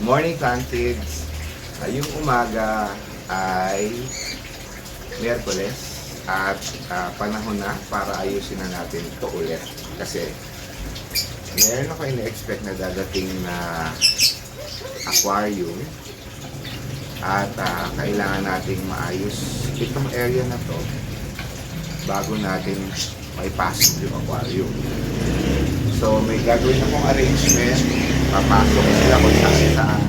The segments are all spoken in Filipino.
Morning, Fun Kids! Ngayong umaga ay Miyerkules at panahon na para ayusin na natin ito ulit. Kasi meron ako ini-expect na dadating na aquarium at kailangan nating maayos itong area na to bago natin may pasok yung aquarium. So may gagawin akong arrangement, papasok sila kung saan.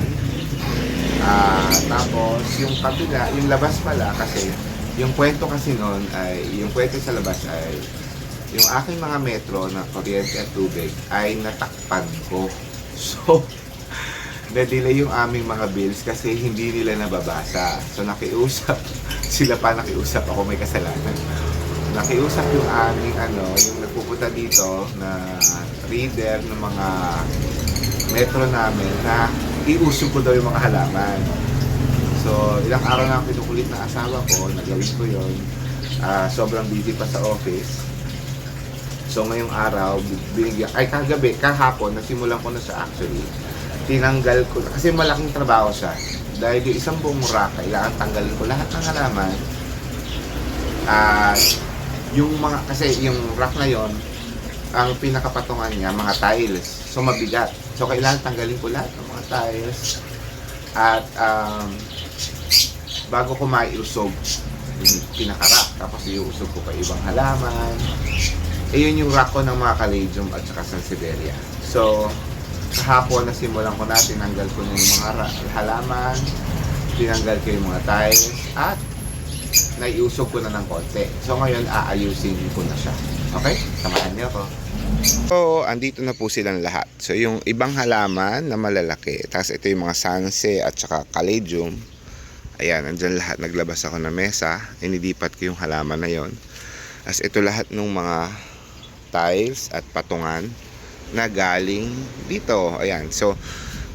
Tapos yung kabila, yung labas pala kasi yung kwento kasi noon ay, yung kwento sa labas ay yung aking mga metro na kuryente at tubig ay natakpan ko. So na-delay yung aming mga bills kasi hindi nila nababasa. So nakiusap, sila pa nakiusap, ako may kasalanan. Nakiusap yung aming yung nagpupunta dito na reader ng mga metro namin na iusog ko daw yung mga halaman. So ilang araw na pinukulit ng asawa ko, nagawin ko yun. Sobrang busy pa sa office. So ngayong araw, kagabi, kahapon, nasimulan ko na siya actually. Tinanggal ko, kasi malaking trabaho siya. Dahil yung isang buong muraka, kailangan tanggalin ko lahat ng halaman. Yung mga, kasi yung rack na yon, ang pinakapatungan niya, mga tiles. So mabigat. So kailangan tanggalin ko lahat ng mga tiles. At bago ko maiusog yung pinaka-rack, tapos iusog ko pa ibang halaman. Yun yung rack ko ng mga Caladium at saka Sansevieria. So kahapon nasimulan ko na, tinanggal ko na yung mga halaman, tinanggal ko yung mga tiles, at naiusog ko na ng konti. So ngayon aayusin ko na siya. Okay? Samahan niyo ako. So andito na po silang lahat. So yung ibang halaman na malalaki, tapos ito yung mga Sanse at saka Caladium. Ayan, andyan lahat. Naglabas ako ng mesa, inidipat ko yung halaman na yon. As ito lahat ng mga tiles at patungan na galing dito. Ayan. So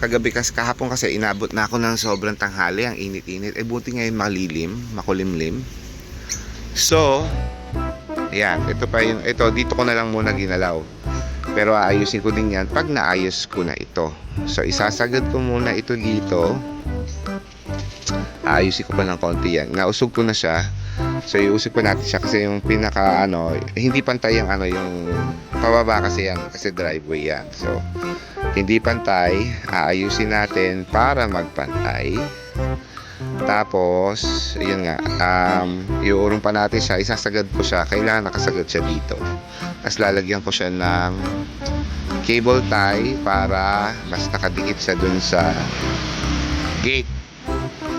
kagabi kahapon kasi inabot na ako ng sobrang tanghali, ang init-init. Buti ngayon malilim, makulimlim. So, ayan, ito pa yung, ito, dito ko na lang muna ginalaw. Pero aayusin ko din yan pag naayos ko na ito. So, isasagad ko muna ito dito. Aayusin ko pa ng konti yan. Nausog ko na siya. So, iusog pa natin siya kasi yung pinaka, hindi pantay yung, yung pababa kasi yan, kasi driveway yan. So, hindi pantay, aayusin natin para magpantay. Tapos, yun nga, iuurong pa natin siya, isasagad ko siya, kailangan nakasagad siya dito. Tapos lalagyan ko siya ng cable tie para mas nakadikit siya dun sa gate.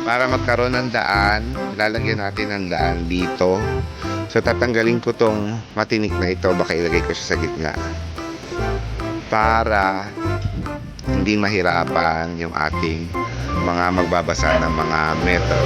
Para magkaroon ng daan, lalagyan natin ng daan dito. So tatanggalin ko tong matinik na ito, baka ilagay ko siya sa gitna. Para hindi mahirapan yung ating mga magbabasa ng mga metal.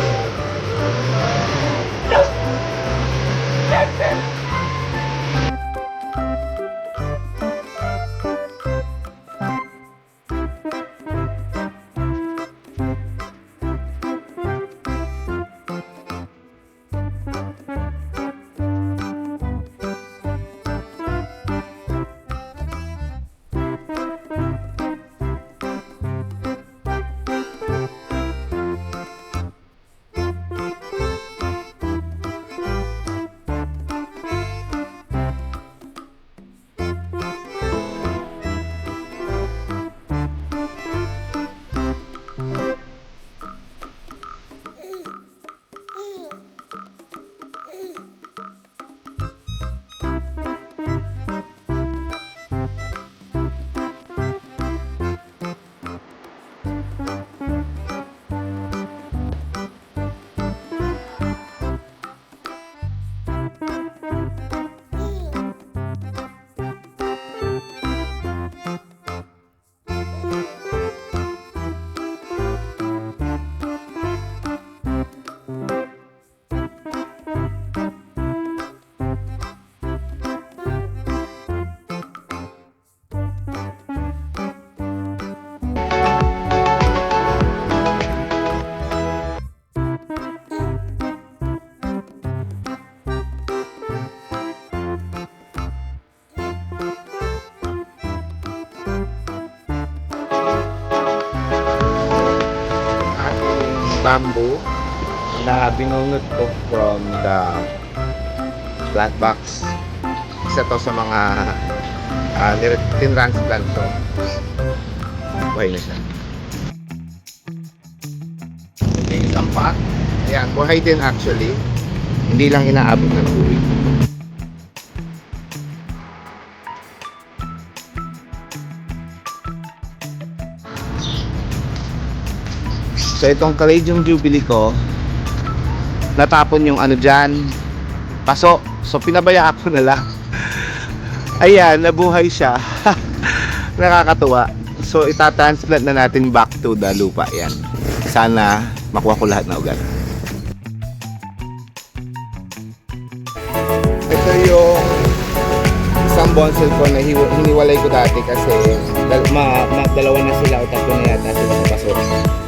bamboo na binunot ko from the plant box. Isa to sa mga tinransplant ko. Buhay na siya. Okay, isang pot. Ayan, buhay din actually. Hindi lang inaabot ng tubig. So itong Caladium Jubilee ko, natapon yung ano dyan, paso. So pinabayaan ko na lang. Ayan, nabuhay siya. Nakakatuwa. So itatransplant na natin back to the lupa. Yan. Sana makuha ko lahat na ugat. Ito yung isang bonsai ko na hiniwalay ko dati kasi dalawa na sila o tatlo na yata sila sa paso.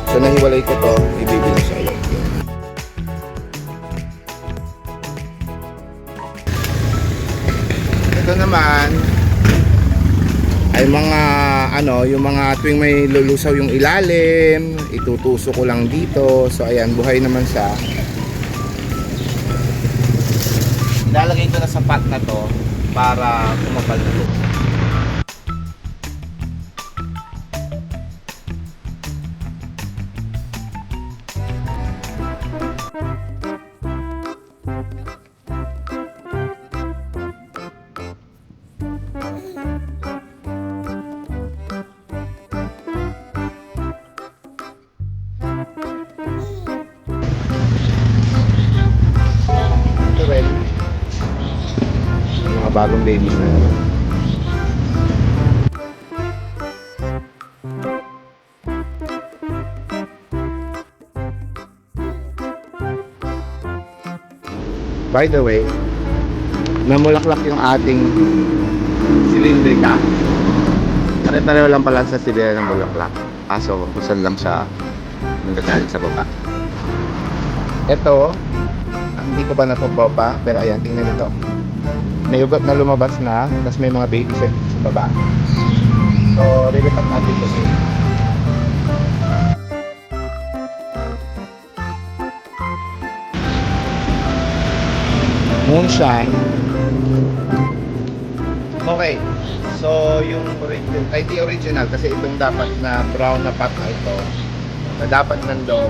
So nahiwalay ko to, ibibili siya ulit. Ito naman ay mga yung mga tuwing may lulusaw yung ilalim, itutuso ko lang dito. So ayan, buhay naman siya. Ilalagay ko na sa pot na to para kumapal na ito. Bagong babies na. By the way, namulaklak yung ating silindrika. Pare-pareho lang pala sa silindrika ng bulaklak. Kaso kung saan lang siya nagagalit sa baba. Ito, hindi ko pa natupapa, pero ayan, tingnan ito. May ugat na lumabas na, tapos may mga baby sa baba. So, lilipat natin ito siya. Moonshine. Okay. So, yung original, kasi itong dapat na brown na pot na ito, na dapat nandun,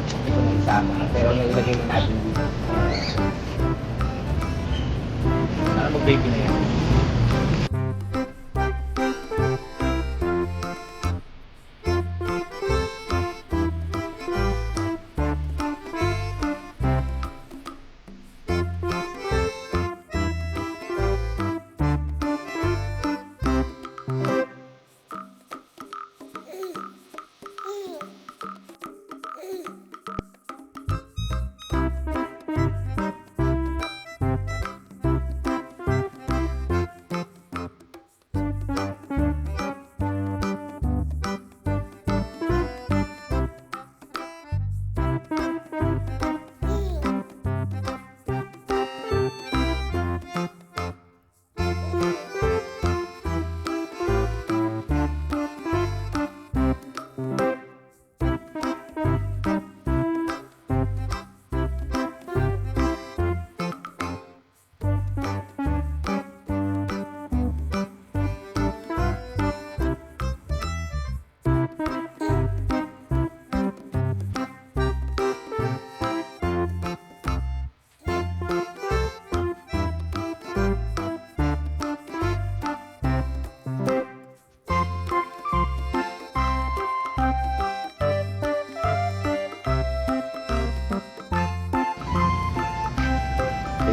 ito na isama. Pero nilagay na natin dito. Mag-baby na yan.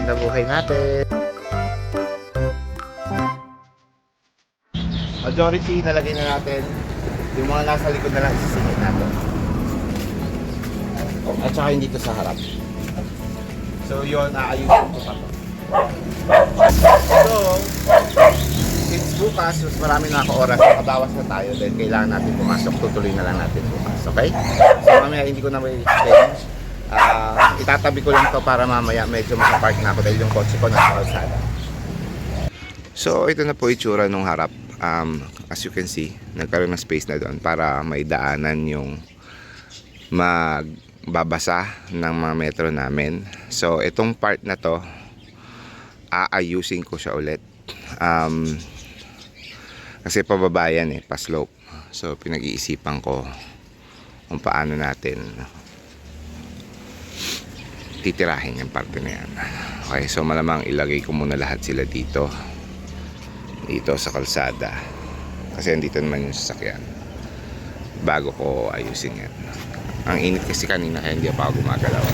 Nabuhay natin. Majority nalagay na natin. Yung mga nasa likod na lang isisingit natin. At saka hindi ito sa harap. So yun, aayusin ko pa to. So, since bukas, mas marami na ako oras, makabawas na tayo dahil kailangan natin pumasok. Tutuloy na lang natin bukas. Okay? So mamaya hindi ko na may change. Itatabi ko lang to para mamaya medyo makapark na ako dahil yung kotse ko nasa kalsada. So ito na po itsura nung harap. As you can see, nagkaroon ng space na doon para may daanan yung babasa ng mga metro namin. So itong part na to, aayusin ko siya ulit. Kasi pababa yan pa-slope. So pinag-iisipan ko kung paano natin titirahin yung parte na yan. Okay, so malamang ilagay ko muna lahat sila dito sa kalsada. Kasi andito naman yung sasakyan. Bago ko ayusin yan. Ang init kasi kanina kaya hindi pa ako gumagalaw.